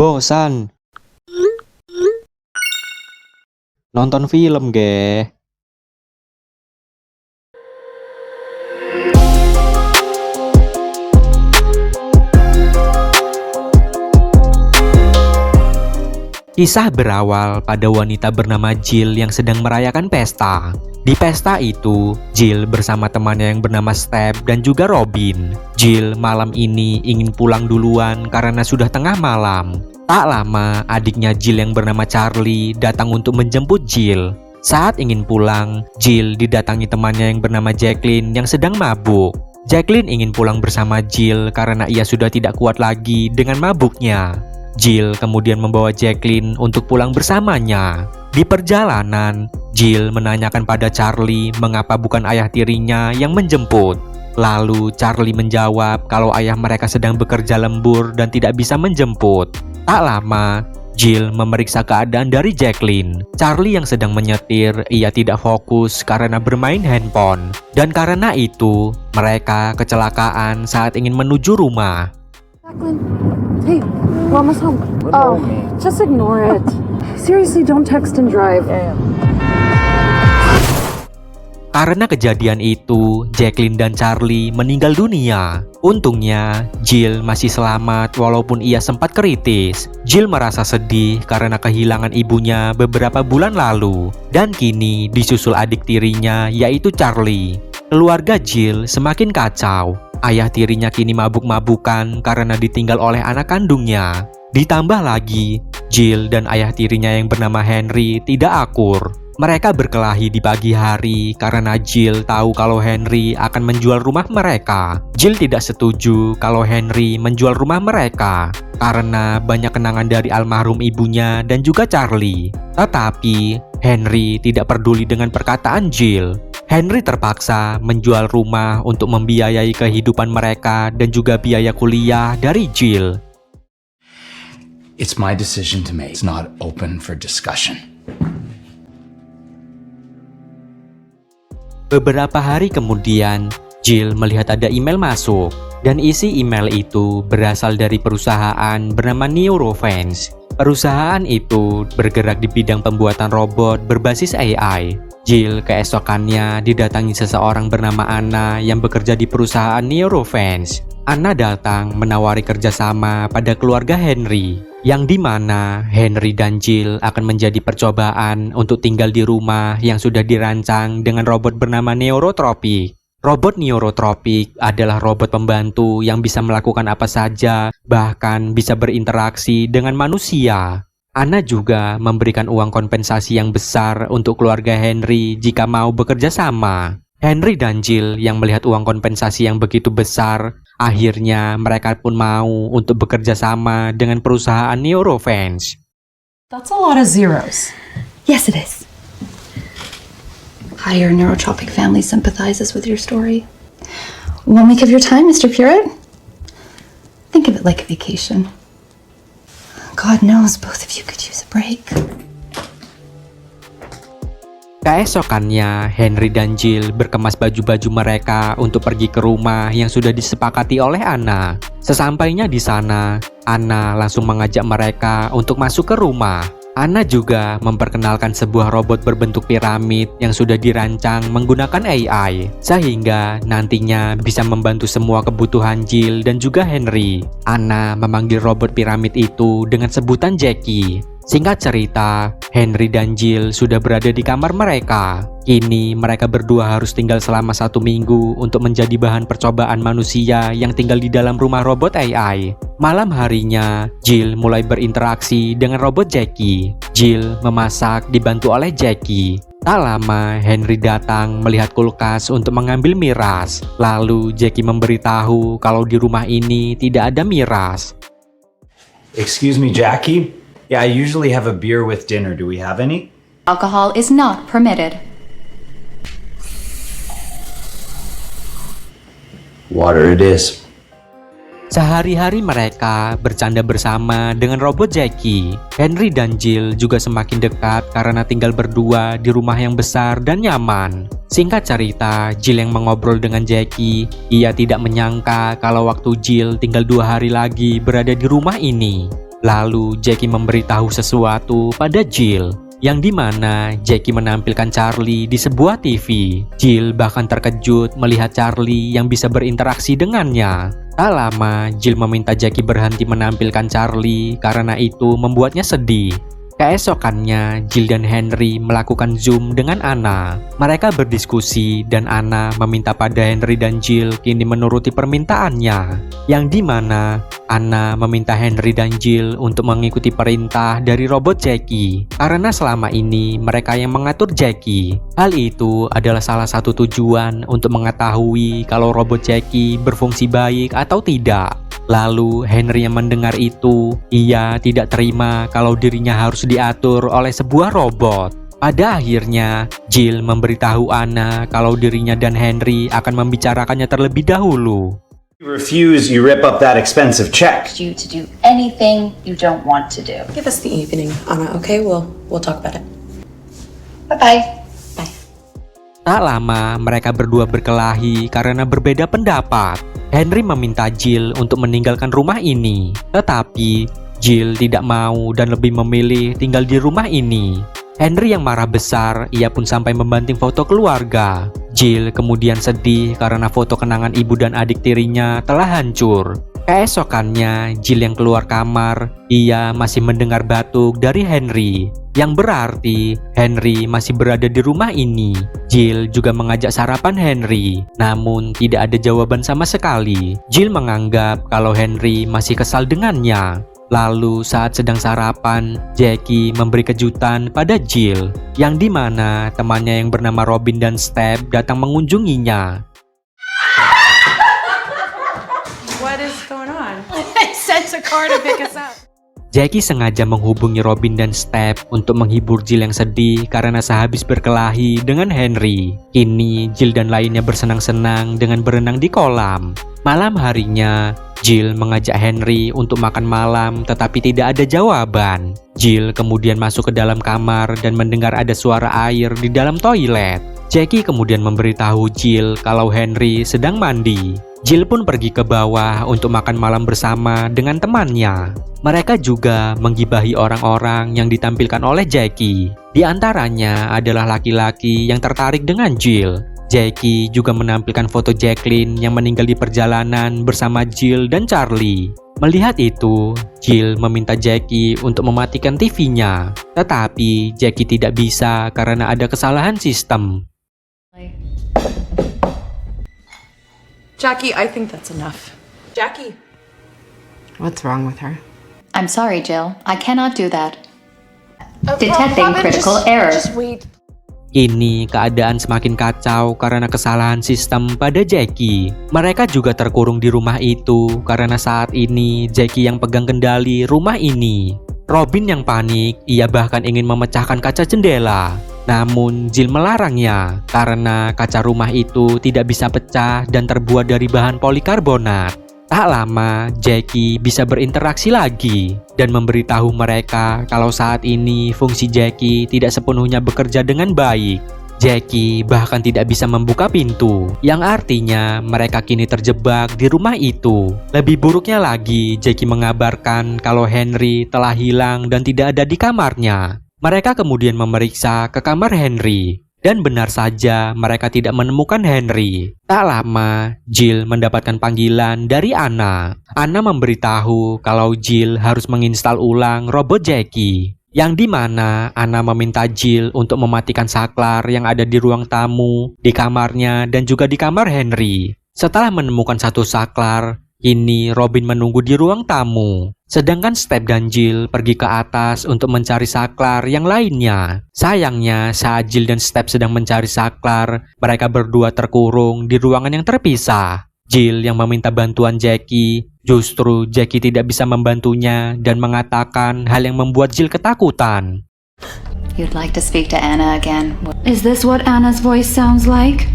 Bosan nonton film ge. Kisah berawal pada wanita bernama Jill yang sedang merayakan pesta. Di pesta itu, Jill bersama temannya yang bernama Step dan juga Robin. Jill malam ini ingin pulang duluan karena sudah tengah malam. Tak lama, adiknya Jill yang bernama Charlie datang untuk menjemput Jill. Saat ingin pulang, Jill didatangi temannya yang bernama Jacqueline yang sedang mabuk. Jacqueline ingin pulang bersama Jill karena ia sudah tidak kuat lagi dengan mabuknya. Jill kemudian membawa Jacqueline untuk pulang bersamanya. Di perjalanan, Jill menanyakan pada Charlie mengapa bukan ayah tirinya yang menjemput. Lalu Charlie menjawab kalau ayah mereka sedang bekerja lembur dan tidak bisa menjemput. Tak lama, Jill memeriksa keadaan dari Jacqueline. Charlie yang sedang menyetir, ia tidak fokus karena bermain handphone. Dan karena itu, mereka kecelakaan saat ingin menuju rumah. Jacqueline, hey, we're almost home. Oh, just ignore it. Seriously, don't text and drive. Karena kejadian itu, Jacqueline dan Charlie meninggal dunia. Untungnya, Jill masih selamat walaupun ia sempat kritis. Jill merasa sedih karena kehilangan ibunya beberapa bulan lalu. Dan kini disusul adik tirinya yaitu Charlie. Keluarga Jill semakin kacau. Ayah tirinya kini mabuk-mabukan karena ditinggal oleh anak kandungnya. Ditambah lagi, Jill dan ayah tirinya yang bernama Henry tidak akur. Mereka berkelahi di pagi hari karena Jill tahu kalau Henry akan menjual rumah mereka. Jill tidak setuju kalau Henry menjual rumah mereka karena banyak kenangan dari almarhum ibunya dan juga Charlie. Tetapi Henry tidak peduli dengan perkataan Jill. Henry terpaksa menjual rumah untuk membiayai kehidupan mereka dan juga biaya kuliah dari Jill. It's my decision to make. It's not open for discussion. Beberapa hari kemudian, Jill melihat ada email masuk. Dan isi email itu berasal dari perusahaan bernama Neurofence. Perusahaan itu bergerak di bidang pembuatan robot berbasis AI. Jill keesokannya didatangi seseorang bernama Anna yang bekerja di perusahaan Neurofence. Anna datang menawari kerjasama pada keluarga Henry, yang dimana Henry dan Jill akan menjadi percobaan untuk tinggal di rumah yang sudah dirancang dengan robot bernama Neurotropic. Robot Neurotropic adalah robot pembantu yang bisa melakukan apa saja, bahkan bisa berinteraksi dengan manusia. Anna juga memberikan uang kompensasi yang besar untuk keluarga Henry jika mau bekerja sama. Henry dan Jill yang melihat uang kompensasi yang begitu besar, akhirnya mereka pun mau untuk bekerja sama dengan perusahaan Neurofence. That's a lot of zeros. Yes, it is. Hi, your neurotropic family sympathizes with your story. 1 week of your time, Mr. Purett? Think of it like a vacation. God knows both of you could use a break. Keesokannya, Henry dan Jill berkemas baju-baju mereka untuk pergi ke rumah yang sudah disepakati oleh Anna. Sesampainya di sana, Anna langsung mengajak mereka untuk masuk ke rumah. Anna juga memperkenalkan sebuah robot berbentuk piramid yang sudah dirancang menggunakan AI, sehingga nantinya bisa membantu semua kebutuhan Jill dan juga Henry. Anna memanggil robot piramid itu dengan sebutan Jackie. Singkat cerita, Henry dan Jill sudah berada di kamar mereka. Kini mereka berdua harus tinggal selama 1 minggu untuk menjadi bahan percobaan manusia yang tinggal di dalam rumah robot AI. Malam harinya, Jill mulai berinteraksi dengan robot Jackie. Jill memasak dibantu oleh Jackie. Tak lama, Henry datang melihat kulkas untuk mengambil miras. Lalu Jackie memberitahu kalau di rumah ini tidak ada miras. Excuse me, Jackie? Yeah, I usually have a beer with dinner. Do we have any? Alcohol is not permitted. Water it is. Sehari-hari mereka bercanda bersama dengan robot Jackie. Henry dan Jill juga semakin dekat karena tinggal berdua di rumah yang besar dan nyaman. Singkat cerita, Jill yang mengobrol dengan Jackie. Ia tidak menyangka kalau waktu Jill tinggal 2 hari lagi berada di rumah ini. Lalu Jackie memberitahu sesuatu pada Jill, yang dimana Jackie menampilkan Charlie di sebuah TV. Jill bahkan terkejut melihat Charlie yang bisa berinteraksi dengannya. Tak lama, Jill meminta Jackie berhenti menampilkan Charlie karena itu membuatnya sedih. Keesokannya, Jill dan Henry melakukan Zoom dengan Anna. Mereka berdiskusi dan Anna meminta pada Henry dan Jill kini menuruti permintaannya, yang dimana Anna meminta Henry dan Jill untuk mengikuti perintah dari robot Jackie karena selama ini mereka yang mengatur Jackie. Hal itu adalah salah satu tujuan untuk mengetahui kalau robot Jackie berfungsi baik atau tidak. Lalu Henry yang mendengar itu, ia tidak terima kalau dirinya harus diatur oleh sebuah robot. Pada akhirnya, Jill memberitahu Anna kalau dirinya dan Henry akan membicarakannya terlebih dahulu. You refuse, you rip up that expensive check. You to do anything you don't want to do. Give us the evening, Anna, okay? We'll talk about it. Bye-bye. Tak lama, mereka berdua berkelahi karena berbeda pendapat. Henry meminta Jill untuk meninggalkan rumah ini, tetapi Jill tidak mau dan lebih memilih tinggal di rumah ini. Henry yang marah besar, ia pun sampai membanting foto keluarga. Jill kemudian sedih karena foto kenangan ibu dan adik tirinya telah hancur. Keesokannya, Jill yang keluar kamar, ia masih mendengar batuk dari Henry, yang berarti Henry masih berada di rumah ini. Jill juga mengajak sarapan Henry, namun tidak ada jawaban sama sekali. Jill menganggap kalau Henry masih kesal dengannya. Lalu saat sedang sarapan, Jackie memberi kejutan pada Jill, yang dimana temannya yang bernama Robin dan Step datang mengunjunginya. What is going on? I sent a car to pick us up. Jackie sengaja menghubungi Robin dan Step untuk menghibur Jill yang sedih karena sehabis berkelahi dengan Henry. Kini Jill dan lainnya bersenang-senang dengan berenang di kolam. Malam harinya, Jill mengajak Henry untuk makan malam tetapi tidak ada jawaban. Jill kemudian masuk ke dalam kamar dan mendengar ada suara air di dalam toilet. Jackie kemudian memberitahu Jill kalau Henry sedang mandi. Jill pun pergi ke bawah untuk makan malam bersama dengan temannya. Mereka juga menggibahi orang-orang yang ditampilkan oleh Jackie. Di antaranya adalah laki-laki yang tertarik dengan Jill. Jackie juga menampilkan foto Jacqueline yang meninggal di perjalanan bersama Jill dan Charlie. Melihat itu, Jill meminta Jackie untuk mematikan TV-nya. Tetapi Jackie tidak bisa karena ada kesalahan sistem. Jackie, I think that's enough. Jackie. What's wrong with her? I'm sorry, Jill. I cannot do that. Detecting critical error. Just wait. Kini keadaan semakin kacau karena kesalahan sistem pada Jackie. Mereka juga terkurung di rumah itu karena saat ini Jackie yang pegang kendali rumah ini. Robin yang panik, ia bahkan ingin memecahkan kaca jendela. Namun Jill melarangnya karena kaca rumah itu tidak bisa pecah dan terbuat dari bahan polikarbonat. Tak lama, Jackie bisa berinteraksi lagi dan memberitahu mereka kalau saat ini fungsi Jackie tidak sepenuhnya bekerja dengan baik. Jackie bahkan tidak bisa membuka pintu, yang artinya mereka kini terjebak di rumah itu. Lebih buruknya lagi, Jackie mengabarkan kalau Henry telah hilang dan tidak ada di kamarnya. Mereka kemudian memeriksa ke kamar Henry. Dan benar saja mereka tidak menemukan Henry. Tak lama, Jill mendapatkan panggilan dari Anna. Anna memberitahu kalau Jill harus menginstal ulang robot Jackie. Yang dimana Anna meminta Jill untuk mematikan saklar yang ada di ruang tamu, di kamarnya, dan juga di kamar Henry. Setelah menemukan satu saklar, kini Robin menunggu di ruang tamu. Sedangkan Step dan Jill pergi ke atas untuk mencari saklar yang lainnya. Sayangnya saat Jill dan Step sedang mencari saklar, mereka berdua terkurung di ruangan yang terpisah. Jill yang meminta bantuan Jackie, justru Jackie tidak bisa membantunya dan mengatakan hal yang membuat Jill ketakutan. You'd like to speak to Anna again. Is this what Anna's voice sounds like?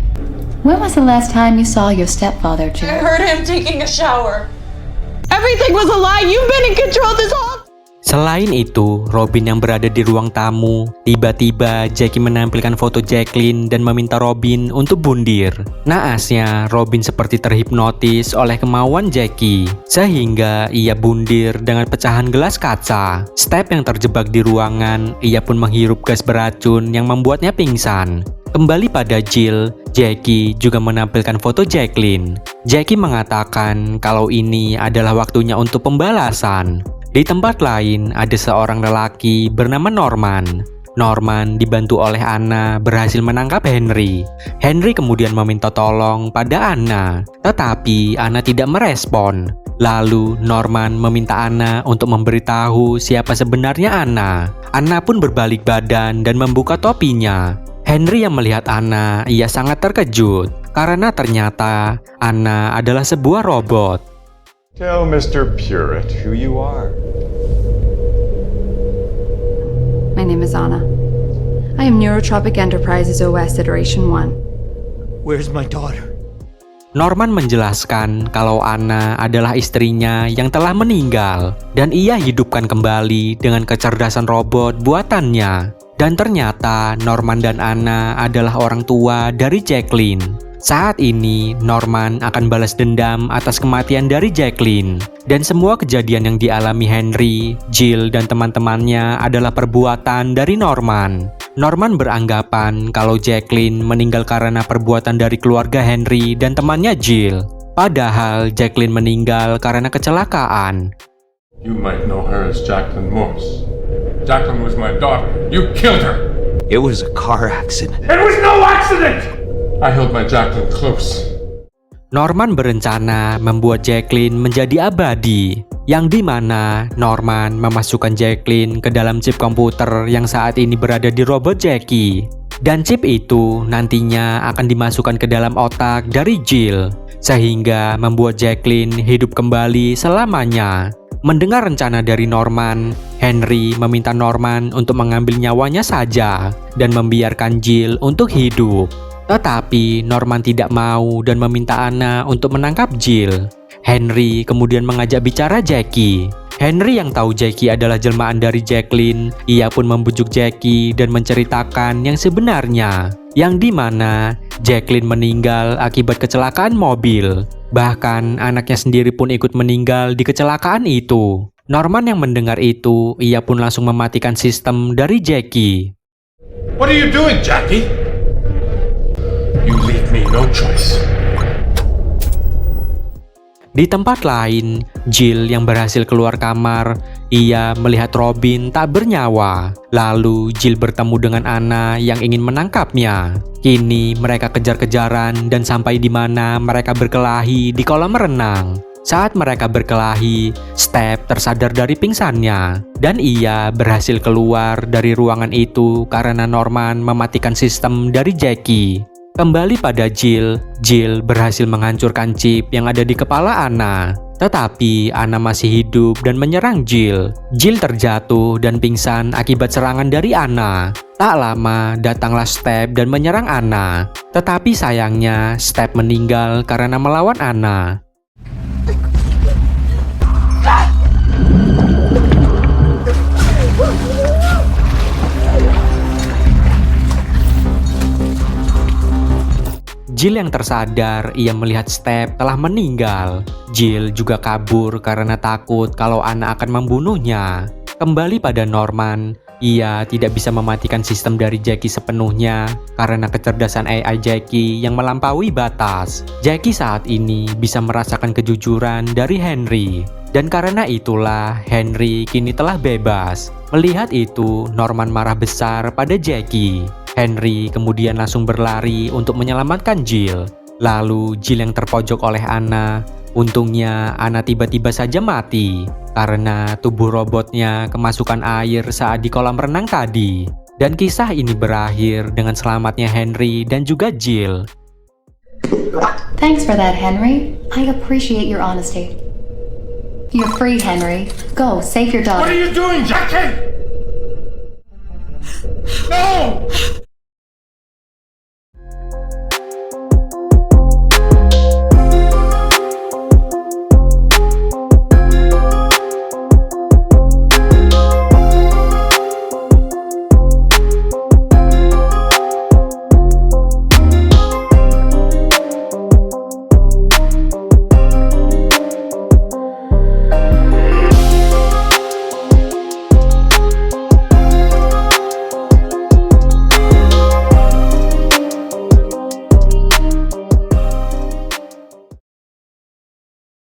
When was the last time you saw your stepfather, Jill? heard him taking a shower. Everything was a lie. You've been in control this whole. Selain itu, Robin yang berada di ruang tamu, tiba-tiba Jackie menampilkan foto Jacqueline dan meminta Robin untuk bundir. Naasnya, Robin seperti terhipnotis oleh kemauan Jackie, sehingga ia bundir dengan pecahan gelas kaca. Step yang terjebak di ruangan, ia pun menghirup gas beracun yang membuatnya pingsan. Kembali pada Jill, Jackie juga menampilkan foto Jacqueline. Jackie mengatakan kalau ini adalah waktunya untuk pembalasan. Di tempat lain, ada seorang lelaki bernama Norman. Norman dibantu oleh Anna berhasil menangkap Henry. Henry kemudian meminta tolong pada Anna, tetapi Anna tidak merespon. Lalu Norman meminta Anna untuk memberitahu siapa sebenarnya Anna. Anna pun berbalik badan dan membuka topinya. Henry yang melihat Anna, ia sangat terkejut karena ternyata Anna adalah sebuah robot. Tell Mr. Purett who you are. My name is Anna. I am Neurotropic Enterprises OS Iteration 1. Where's my daughter? Norman menjelaskan kalau Anna adalah istrinya yang telah meninggal dan ia hidupkan kembali dengan kecerdasan robot buatannya. Dan ternyata Norman dan Anna adalah orang tua dari Jacqueline. Saat ini, Norman akan balas dendam atas kematian dari Jacqueline. Dan semua kejadian yang dialami Henry, Jill, dan teman-temannya adalah perbuatan dari Norman. Norman beranggapan kalau Jacqueline meninggal karena perbuatan dari keluarga Henry dan temannya Jill. Padahal Jacqueline meninggal karena kecelakaan. You might know her as Jacqueline Morse. Jacqueline was my daughter. You killed her. It was a car accident. It was no accident! I held my Jacqueline close. Norman berencana membuat Jacqueline menjadi abadi, yang dimana Norman memasukkan Jacqueline ke dalam chip komputer yang saat ini berada di robot Jackie. Dan chip itu nantinya akan dimasukkan ke dalam otak dari Jill, sehingga membuat Jacqueline hidup kembali selamanya. Mendengar rencana dari Norman, Henry meminta Norman untuk mengambil nyawanya saja dan membiarkan Jill untuk hidup. Tetapi Norman tidak mau dan meminta Anna untuk menangkap Jill. Henry kemudian mengajak bicara Jackie. Henry yang tahu Jackie adalah jelmaan dari Jacqueline, ia pun membujuk Jackie dan menceritakan yang sebenarnya, yang dimana Jacqueline meninggal akibat kecelakaan mobil. Bahkan anaknya sendiri pun ikut meninggal di kecelakaan itu. Norman yang mendengar itu, ia pun langsung mematikan sistem dari Jackie. What are you doing, Jackie? You leave me no choice. Di tempat lain, Jill yang berhasil keluar kamar, ia melihat Robin tak bernyawa. Lalu Jill bertemu dengan Anna yang ingin menangkapnya. Kini mereka kejar-kejaran dan sampai di mana mereka berkelahi di kolam renang. Saat mereka berkelahi, Step tersadar dari pingsannya dan ia berhasil keluar dari ruangan itu karena Norman mematikan sistem dari Jackie. Kembali pada Jill, Jill berhasil menghancurkan chip yang ada di kepala Anna. Tetapi Anna masih hidup dan menyerang Jill. Jill terjatuh dan pingsan akibat serangan dari Anna. Tak lama datanglah Step dan menyerang Anna. Tetapi sayangnya Step meninggal karena melawan Anna. Jill yang tersadar, ia melihat Step telah meninggal. Jill juga kabur karena takut kalau Anna akan membunuhnya. Kembali pada Norman, ia tidak bisa mematikan sistem dari Jackie sepenuhnya karena kecerdasan AI Jackie yang melampaui batas. Jackie saat ini bisa merasakan kejujuran dari Henry. Dan karena itulah Henry kini telah bebas. Melihat itu, Norman marah besar pada Jackie. Henry kemudian langsung berlari untuk menyelamatkan Jill. Lalu Jill yang terpojok oleh Anna. Untungnya Anna tiba-tiba saja mati karena tubuh robotnya kemasukan air saat di kolam renang tadi. Dan kisah ini berakhir dengan selamatnya Henry dan juga Jill. Thanks for that, Henry. I appreciate your honesty. You're free, Henry. Go, save your daughter. What are you doing, Jackie? No!